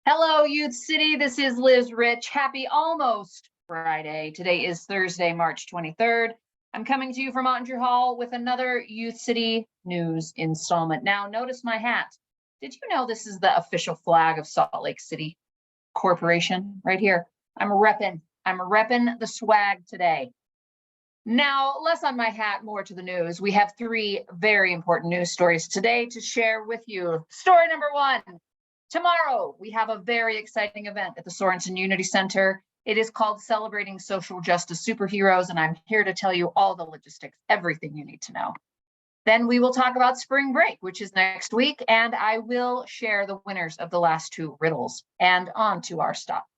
Hello, Youth City. This is Liz Rich. Happy almost Friday. Today is Thursday, March 23rd. I'm coming to you from Ottinger Hall with another Youth City news installment. Now, notice my hat. Did you know this is the official flag of Salt Lake City Corporation right here? I'm repping the swag today. Now, less on my hat, more to the news. We have three very important news stories today to share with you. Story number one. Tomorrow, we have a very exciting event at the Sorensen Unity Center. It is called Celebrating Social Justice Superheroes, and I'm here to tell you all the logistics, everything you need to know. Then we will talk about spring break, which is next week, and I will share the winners of the last two riddles. And on to our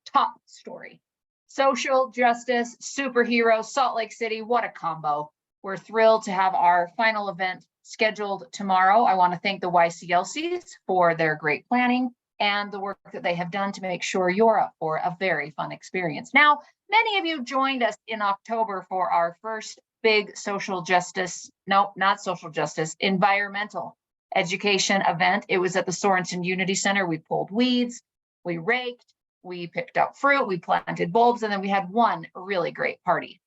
top story. Social justice superheroes, Salt Lake City, what a combo. We're thrilled to have our final event scheduled tomorrow. I want to thank the YCLCs for their great planning and the work that they have done to make sure you're up for a very fun experience. Now, many of you joined us in October for our first big social justice, no, not social justice, environmental education event. It was at the Sorensen Unity Center. We pulled weeds, we raked, we picked up fruit, we planted bulbs, and then we had one really great party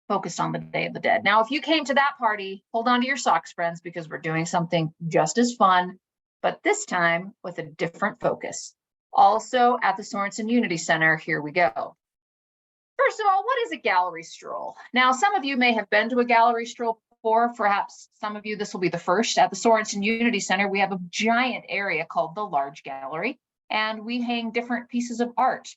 focused on the Day of the Dead. Now, if you came to that party, hold on to your socks, friends, because we're doing something just as fun, but this time with a different focus. Also at the Sorensen Unity Center, here we go. First of all, what is a gallery stroll? Now, some of you may have been to a gallery stroll before. Perhaps some of you, this will be the first. At the Sorensen Unity Center, we have a giant area called the Large Gallery, and we hang different pieces of art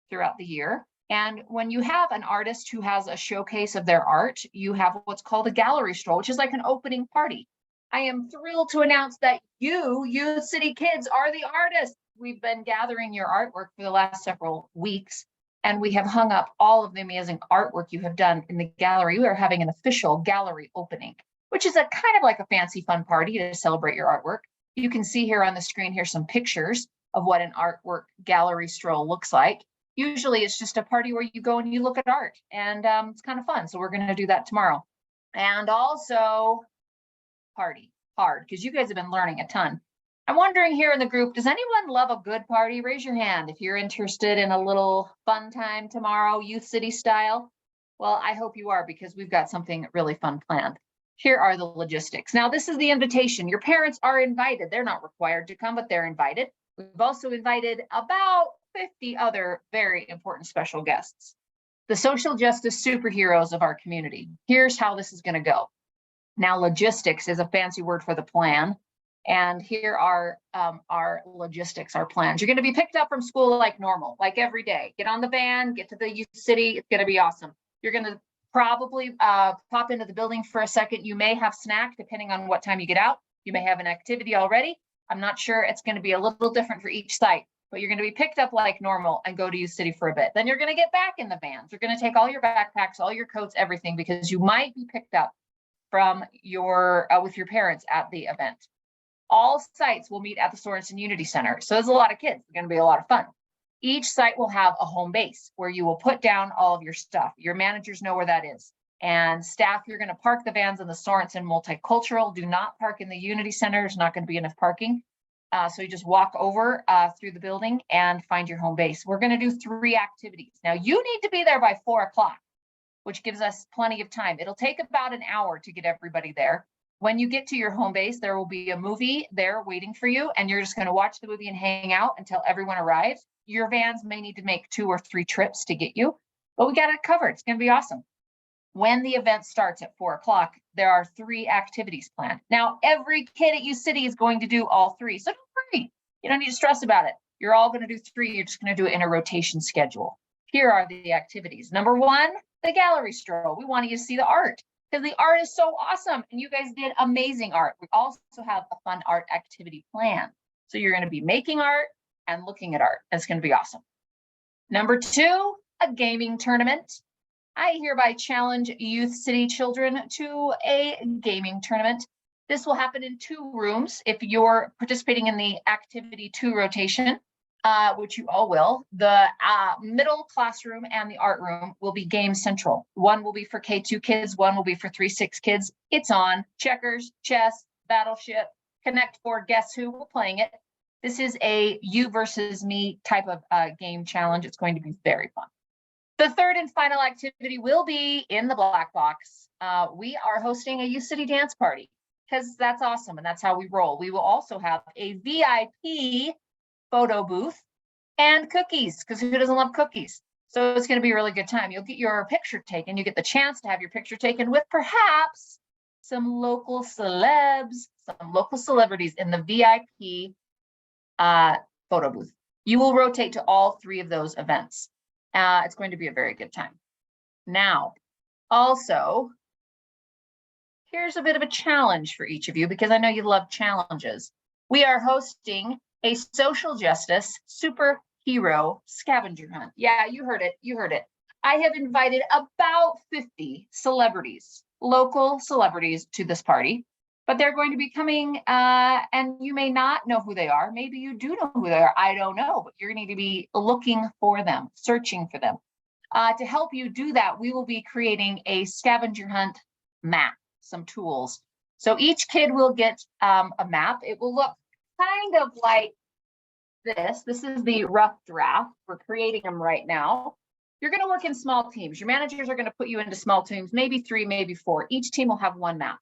throughout the year. And when you have an artist who has a showcase of their art, you have what's called a gallery stroll, which is like an opening party. I am thrilled to announce that you, Youth City kids, are the artists. We've been gathering your artwork for the last several weeks, and we have hung up all of the amazing artwork you have done in the gallery. We are having an official gallery opening, which is a kind of like a fancy fun party to celebrate your artwork. You can see here on the screen here some pictures of what an artwork gallery stroll looks like. Usually it's just a party where you go and you look at art, and it's kind of fun. So we're going to do that tomorrow. And also party hard, because you guys have been learning a ton. I'm wondering here in the group, does anyone love a good party? Raise your hand if you're interested in a little fun time tomorrow, Youth City style. Well, I hope you are, because we've got something really fun planned. Here are the logistics. Now, this is the invitation. Your parents are invited. They're not required to come, but they're invited. We've also invited about 50 other very important special guests, the social justice superheroes of our community. Here's how this is going to go. Now, logistics is a fancy word for the plan. And here are our logistics, our plans. You're going to be picked up from school like normal, like every day. Get on the van, get to the Youth City. It's going to be awesome. You're going to probably pop into the building for a second. You may have snack depending on what time you get out. You may have an activity already. I'm not sure. It's going to be a little different for each site, but you're going to be picked up like normal and go to Youth City for a bit. Then you're going to get back in the vans. You're going to take all your backpacks, all your coats, everything, because you might be picked up from your with your parents at the event. All sites will meet at the Sorensen Unity Center. So there's a lot of kids. It's going to be a lot of fun. Each site will have a home base where you will put down all of your stuff. Your managers know where that is. And staff, you're going to park the vans in the Sorensen Multicultural. Do not park in the Unity Center. There's not going to be enough parking. So you just walk over through the building and find your home base. We're going to do 3 activities. Now, you need to be there by 4 o'clock, which gives us plenty of time. It'll take about an hour to get everybody there. When you get to your home base, there will be a movie there waiting for you, and you're just going to watch the movie and hang out until everyone arrives. Your vans may need to make 2 or 3 trips to get you, but we got it covered. It's going to be awesome. When the event starts at 4 o'clock, there are 3 activities planned. Now, every kid at Youth City is going to do all 3, so don't worry. You don't need to stress about it. You're all going to do 3. You're just going to do it in a rotation schedule. Here are the activities. Number 1, the gallery stroll. We want you to see the art, because the art is so awesome, and you guys did amazing art. We also have a fun art activity plan. So you're going to be making art and looking at art. It's going to be awesome. Number 2, a gaming tournament. I hereby challenge Youth City children to a gaming tournament. This will happen in 2 rooms. If you're participating in the activity 2 rotation, which you all will, the middle classroom and the art room will be game central. One will be for K2 kids, one will be for 3-6 kids. It's on checkers, chess, battleship, Connect 4, guess who, we're playing it. This is a you versus me type of game challenge. It's going to be very fun. The third and final activity will be in the black box. We are hosting a YouthCity dance party because that's awesome and that's how we roll. We will also have a VIP photo booth and cookies, because who doesn't love cookies? So it's going to be a really good time. You'll get your picture taken. You get the chance to have your picture taken with perhaps some local celebs, some local celebrities in the VIP photo booth. You will rotate to all three of those events. It's going to be a very good time. Now, also, here's a bit of a challenge for each of you, because I know you love challenges. We are hosting a social justice superhero scavenger hunt. Yeah, you heard it. You heard it. I have invited about 50 celebrities, local celebrities, to this party, but they're going to be coming, and you may not know who they are. Maybe you do know who they are. I don't know, but you're going to be looking for them, searching for them. To help you do that, we will be creating a scavenger hunt map, some tools. So each kid will get a map. It will look kind of like this. This is the rough draft. We're creating them right now. You're going to work in small teams. Your managers are going to put you into small teams, maybe 3, maybe 4. Each team will have one map.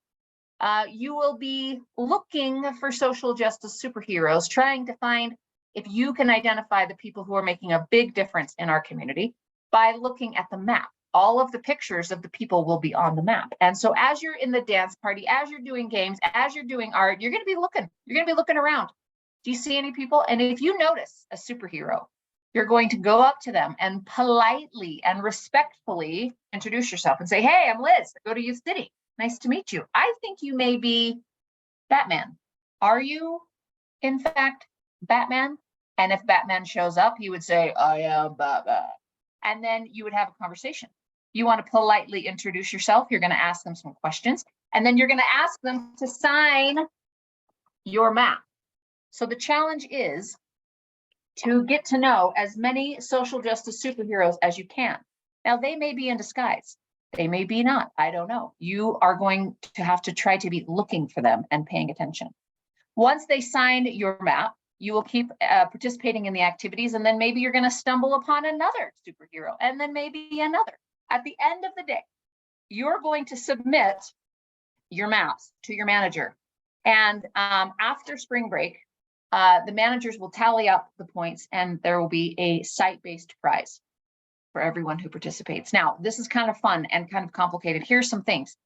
You will be looking for social justice superheroes, trying to find if you can identify the people who are making a big difference in our community by looking at the map. All of the pictures of the people will be on the map. And so as you're in the dance party, as you're doing games, as you're doing art, you're going to be looking around. Do you see any people? And if you notice a superhero, you're going to go up to them and politely and respectfully introduce yourself and say, hey, I'm Liz. I go to YouthCity. Nice to meet you. I think you may be Batman. Are you, in fact, Batman? And if Batman shows up, he would say, I am Batman. And then you would have a conversation. You want to politely introduce yourself. You're going to ask them some questions. And then you're going to ask them to sign your map. So the challenge is to get to know as many social justice superheroes as you can. Now, they may be in disguise. They may be not. I don't know. You are going to have to try to be looking for them and paying attention. Once they sign your map, you will keep participating in the activities, and then maybe you're going to stumble upon another superhero, and then maybe another. At the end of the day, you're going to submit your maps to your manager. And after spring break, the managers will tally up the points, and there will be a site-based prize for everyone who participates. Now, this is kind of fun and kind of complicated. Here's some things.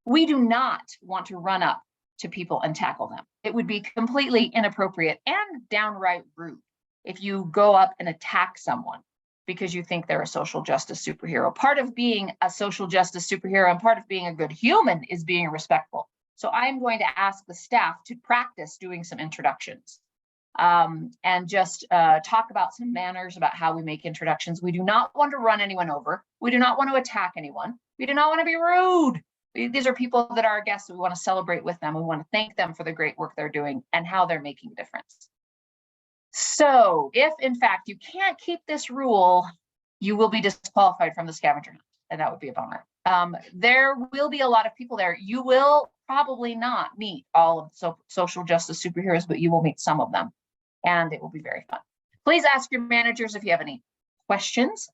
We do not want to run up to people and tackle them. It would be completely inappropriate and downright rude if you go up and attack someone because you think they're a social justice superhero. Part of being a social justice superhero and part of being a good human is being respectful. So I'm going to ask the staff to practice doing some introductions and just talk about some manners about how we make introductions. We do not want to run anyone over. We do not want to attack anyone. We do not want to be rude. These are people that are our guests. We want to celebrate with them. We want to thank them for the great work they're doing and how they're making a difference. So if in fact you can't keep this rule, you will be disqualified from the scavenger hunt, and that would be a bummer. There will be a lot of people there. You will probably not meet all of the social justice superheroes, but you will meet some of them, and it will be very fun. Please ask your managers if you have any questions.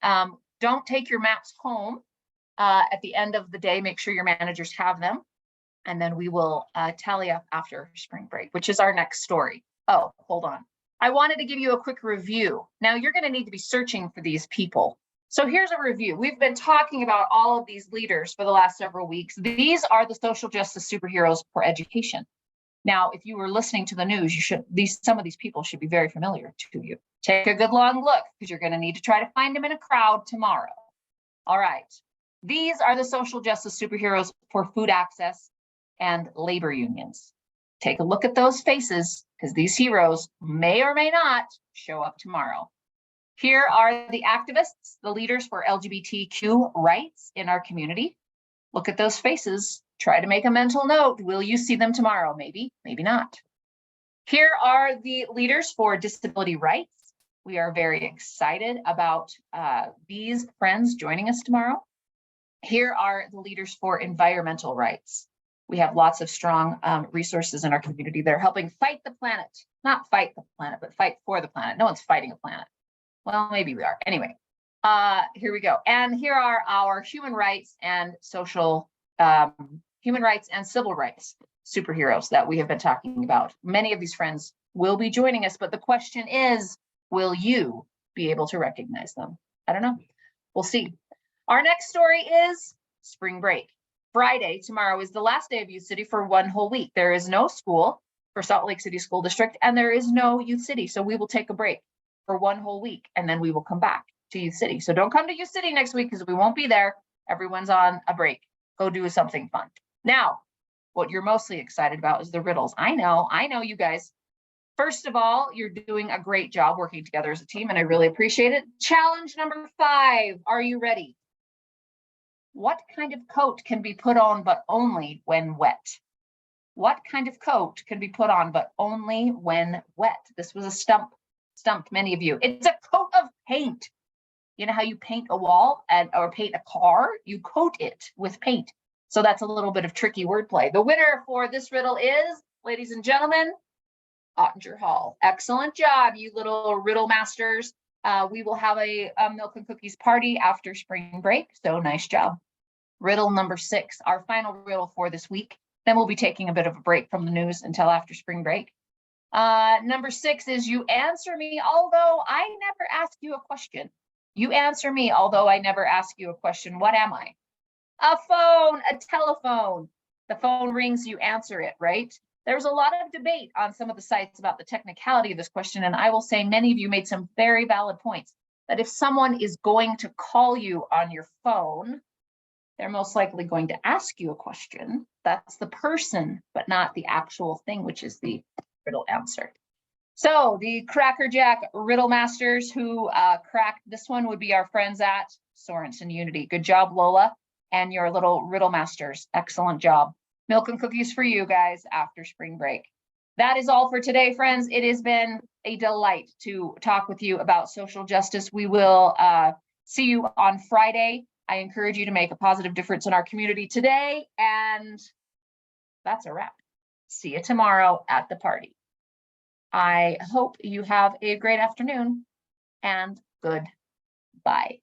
Don't take your maps home. At the end of the day, make sure your managers have them, and then we will tally up after spring break, which is our next story. Oh, hold on. I wanted to give you a quick review. Now you're going to need to be searching for these people. So here's a review. We've been talking about all of these leaders for the last several weeks. These are the social justice superheroes for education. Now, if you were listening to the news, some of these people should be very familiar to you. Take a good long look, because you're going to need to try to find them in a crowd tomorrow. All right. These are the social justice superheroes for food access and labor unions. Take a look at those faces, because these heroes may or may not show up tomorrow. Here are the activists, the leaders for LGBTQ rights in our community. Look at those faces. Try to make a mental note. Will you see them tomorrow? Maybe, maybe not. Here are the leaders for disability rights. We are very excited about these friends joining us tomorrow. Here are the leaders for environmental rights. We have lots of strong resources in our community that are helping fight the planet, not fight the planet, but fight for the planet. No one's fighting a planet. Well, maybe we are. Anyway, here we go. And here are our human rights and social, human rights and civil rights superheroes that we have been talking about. Many of these friends will be joining us, but the question is, will you be able to recognize them? I don't know. We'll see. Our next story is spring break. Friday, tomorrow, is the last day of Youth City for one whole week. There is no school for Salt Lake City School District, and there is no Youth City. So we will take a break for one whole week, and then we will come back to Youth City. So don't come to Youth City next week because we won't be there. Everyone's on a break. Go do something fun. Now, what you're mostly excited about is the riddles. I know you guys. First of all, you're doing a great job working together as a team, and I really appreciate it. Challenge number 5. Are you ready? What kind of coat can be put on but only when wet? What kind of coat can be put on but only when wet? This was a stumped many of you. It's a coat of paint. You know how you paint a wall or paint a car? You coat it with paint. So that's a little bit of tricky wordplay. The winner for this riddle is, ladies and gentlemen, Ottinger Hall. Excellent job, you little riddle masters. We will have a milk and cookies party after spring break, so nice job. Riddle number 6, our final riddle for this week. Then we'll be taking a bit of a break from the news until after spring break. Number 6 is, you answer me, although I never ask you a question. You answer me, although I never ask you a question. What am I? A phone, a telephone. The phone rings, you answer it, right? There's a lot of debate on some of the sites about the technicality of this question, and I will say many of you made some very valid points. That if someone is going to call you on your phone, they're most likely going to ask you a question. That's the person, but not the actual thing, which is the riddle answer. So the Crackerjack Riddle Masters who cracked this one would be our friends at Sorensen Unity. Good job, Lola, and your little Riddle Masters. Excellent job. Milk and cookies for you guys after spring break. That is all for today, friends. It has been a delight to talk with you about social justice. We will see you on Friday. I encourage you to make a positive difference in our community today, and that's a wrap. See you tomorrow at the party. I hope you have a great afternoon, and goodbye.